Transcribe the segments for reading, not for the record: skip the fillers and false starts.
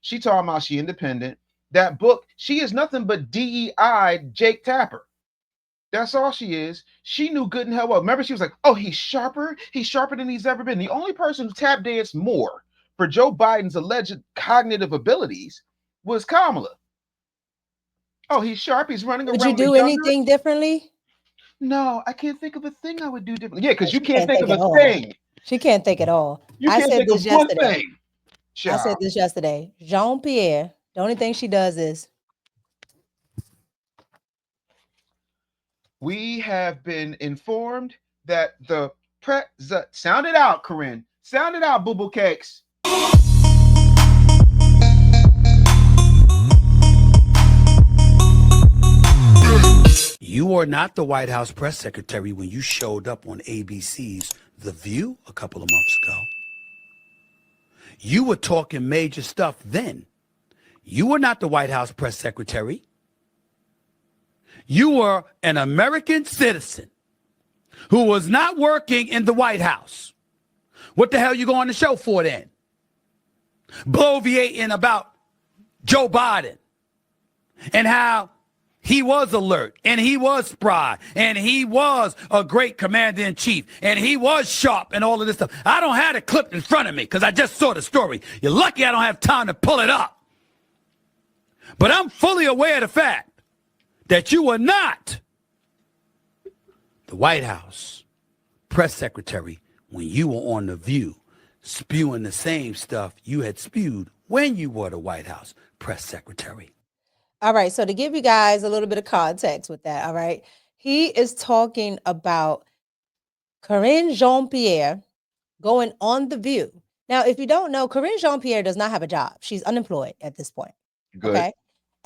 She talking about she independent. That book, she is nothing but DEI Jake Tapper. That's all she is. She knew good and hell well. Remember, she was like, oh, he's sharper. He's sharper than he's ever been. The only person who tap danced more for Joe Biden's alleged cognitive abilities was Kamala. Oh, he's sharp. He's running around. Would you do anything differently? No, I can't think of a thing I would do differently. Yeah, because you can't think of a thing. She can't think at all. I said this yesterday. I said this yesterday. Jean-Pierre, the only thing she does is. We have been informed that the sound it out, Corinne. Sound it out, boo-boo cakes. You are not the White House press secretary when you showed up on ABC's The View a couple of months ago. You were talking major stuff then. You were not the White House press secretary. You were an American citizen who was not working in the White House. What the hell you going on the show for then? Bloviating about Joe Biden and how he was alert and he was spry and he was a great commander-in-chief and he was sharp and all of this stuff. I don't have the clip in front of me because I just saw the story. You're lucky I don't have time to pull it up. But I'm fully aware of the fact that you were not the White House press secretary when you were on The View spewing the same stuff you had spewed when you were the White House press secretary. All right. So to give you guys a little bit of context with that, all right, he is talking about Karine Jean-Pierre going on The View. Now, if you don't know, Karine Jean-Pierre does not have a job. She's unemployed at this point. Good. Okay.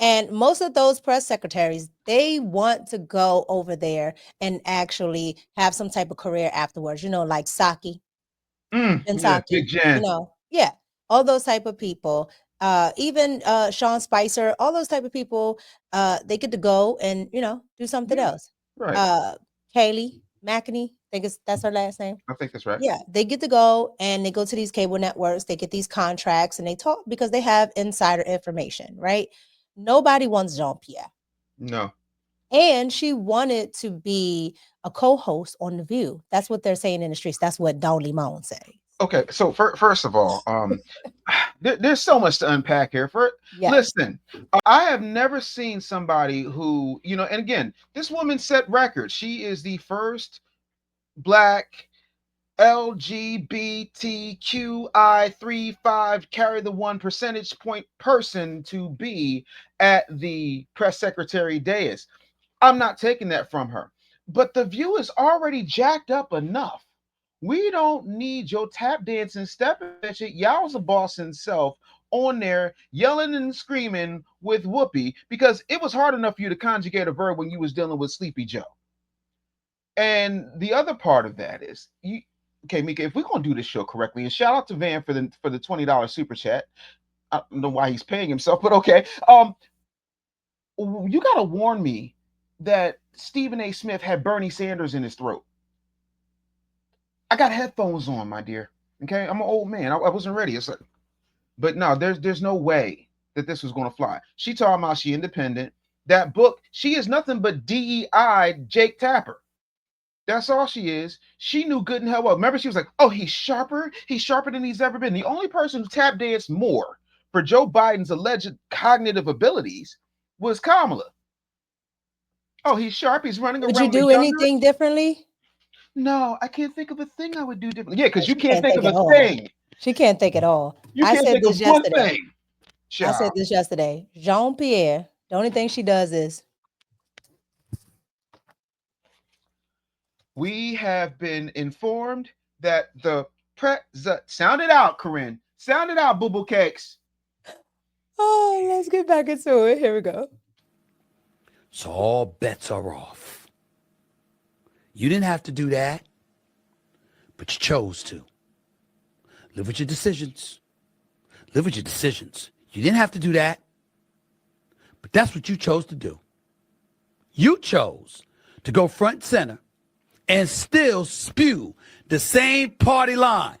And most of those press secretaries, they want to go over there and actually have some type of career afterwards, you know, like Psaki. Big Jen. You know, yeah, all those type of people. Even Sean Spicer, all those type of people, they get to go and, you know, do something else. Right. Kayleigh McEnany, that's her last name. I think that's right. Yeah, they get to go and they go to these cable networks, they get these contracts and they talk because they have insider information, right? Nobody wants Jean-Pierre. No. And she wanted to be a co-host on The View. That's what they're saying in the streets. That's what Don Limon say. Okay, so first of all, there's so much to unpack here. Listen, I have never seen somebody who, you know, and again, this woman set records. She is the first Black LGBTQI35 carry the 1 percentage point person to be at the press secretary dais. I'm not taking that from her, but The View is already jacked up enough. We don't need your tap dancing, stepping at you, Yowza boss himself on there yelling and screaming with Whoopi because it was hard enough for you to conjugate a verb when you was dealing with Sleepy Joe. And the other part of that is, okay, Mika, if we're gonna do this show correctly, and shout out to Van for the $20 super chat. I don't know why he's paying himself, but okay. You gotta warn me that Stephen A. Smith had Bernie Sanders in his throat. I got headphones on, my dear. Okay, I'm an old man. I wasn't ready. It's like, but no, there's no way that this was going to fly. She talking about she independent. That book, she is nothing but DEI Jake Tapper. That's all she is. She knew good and hell well. Remember, she was like, oh, he's sharper. He's sharper than he's ever been. The only person who tap danced more for Joe Biden's alleged cognitive abilities was Kamala. Oh, he's sharp. He's running around. Would you do anything differently? No, I can't think of a thing I would do differently. Yeah, because you can't think of a thing. She can't think at all. I said this yesterday. I said this yesterday. Jean-Pierre, the only thing she does is. We have been informed that the sound it out, Corinne. Sound it out, boo-boo cakes. Oh, let's get back into it. Here we go. So all bets are off. You didn't have to do that, but you chose to. Live with your decisions. Live with your decisions. You didn't have to do that, but that's what you chose to do. You chose to go front and center and still spew the same party line.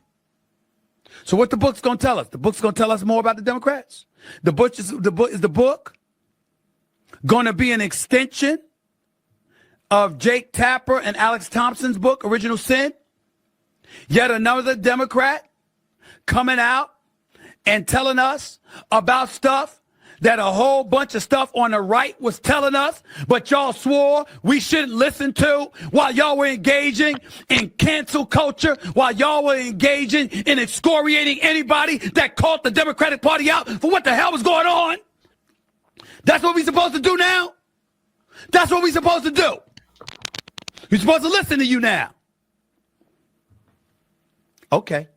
So what the book's going to tell us? The book's going to tell us more about the Democrats. The book is the book going to be an extension of Jake Tapper and Alex Thompson's book, Original Sin? Yet another Democrat coming out and telling us about stuff that a whole bunch of stuff on the right was telling us, but y'all swore we shouldn't listen to while y'all were engaging in cancel culture, while y'all were engaging in excoriating anybody that called the Democratic Party out for what the hell was going on. That's what we're supposed to do now? That's what we're supposed to do. We're supposed to listen to you now. Okay.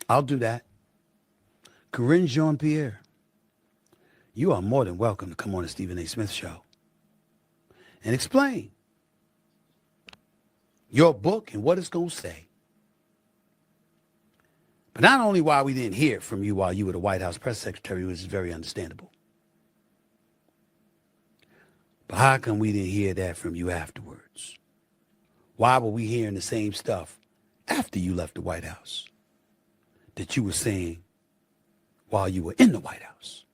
I'll do that. Corinne Jean-Pierre, you are more than welcome to come on the Stephen A. Smith Show and explain your book and what it's going to say. But not only why we didn't hear from you while you were the White House press secretary, which is very understandable, but how come we didn't hear that from you afterwards? Why were we hearing the same stuff after you left the White House that you were saying while you were in the White House?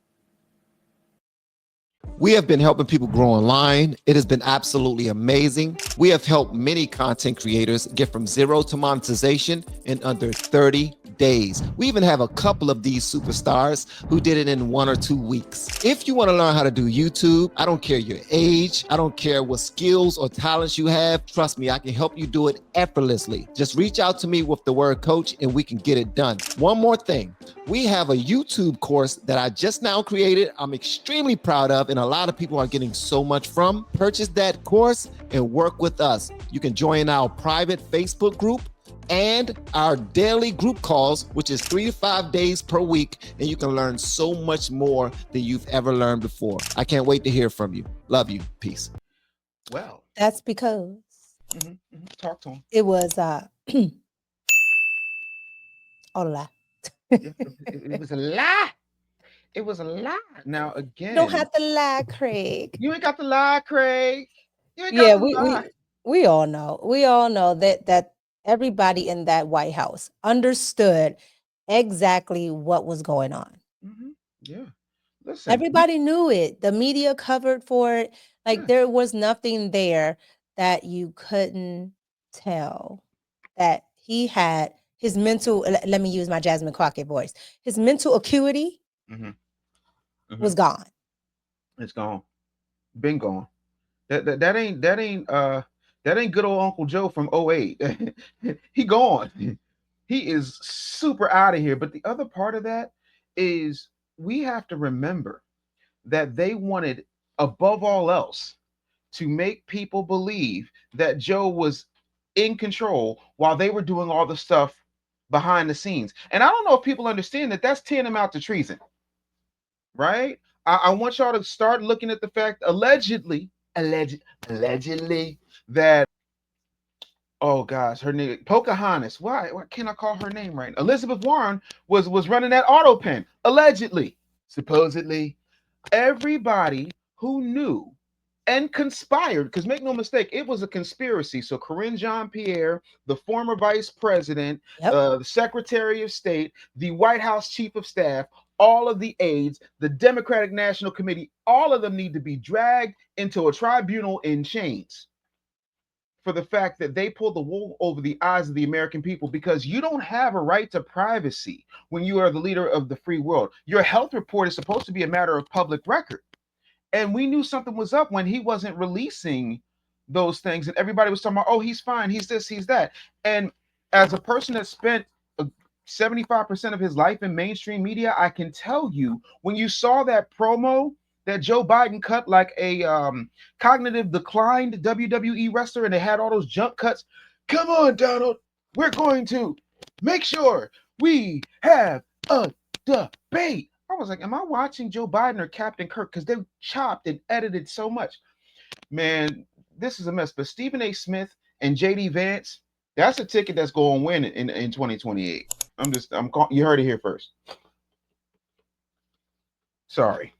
We have been helping people grow online. It has been absolutely amazing. We have helped many content creators get from zero to monetization in under 30 days. We even have a couple of these superstars who did it in 1 or 2 weeks. If you want to learn how to do YouTube, I don't care your age, I don't care what skills or talents you have. Trust me, I can help you do it effortlessly. Just reach out to me with the word coach and we can get it done. One more thing. We have a YouTube course that I just now created. I'm extremely proud of, and a lot of people are getting so much from. Purchase that course and work with us. You can join our private Facebook group and our daily group calls, which is 3 to 5 days per week, and you can learn so much more than you've ever learned before. I can't wait to hear from you. Love you. Peace. Well, That's because talk to him. it was hola. It was a lie. It was a lie. Now again, You don't have to lie, Craig. you ain't got to lie, Craig. You ain't got Yeah, to lie. we all know. We all know that everybody in that White House understood exactly what was going on. Yeah. Listen, Everybody knew it. The media covered for it. Like Yeah. there was nothing there that you couldn't tell that he had his mental, let me use my Jasmine Crockett voice. His mental acuity was gone. It's gone. Been gone. That ain't good old Uncle Joe from 08. He gone. He is super out of here. But the other part of that is we have to remember that they wanted, above all else, to make people believe that Joe was in control while they were doing all the stuff behind the scenes. And I don't know if people understand that that's tantamount to treason, right? I want y'all to start looking at the fact, allegedly, that, oh gosh, her name Pocahontas. Why can't I call her name right? Elizabeth Warren was running that auto pen, allegedly, supposedly. Everybody who knew and conspired, because make no mistake, it was a conspiracy. So Corinne Jean-Pierre, the former vice president, the Secretary of State, the White House Chief of Staff, all of the aides, the Democratic National Committee, all of them need to be dragged into a tribunal in chains for the fact that they pulled the wool over the eyes of the American people, because you don't have a right to privacy when you are the leader of the free world. Your health report is supposed to be a matter of public record. And we knew something was up when he wasn't releasing those things. And everybody was talking about, oh, he's fine, he's this, he's that. And as a person that spent 75% of his life in mainstream media, I can tell you, when you saw that promo that Joe Biden cut like a cognitive declined WWE wrestler, and they had all those jump cuts. Come on, Donald, we're going to make sure we have a debate. I was like, am I watching Joe Biden or Captain Kirk? Because they chopped and edited so much. Man, this is a mess. But Stephen A. Smith and JD Vance, that's a ticket that's going to win in 2028. You heard it here first. Sorry.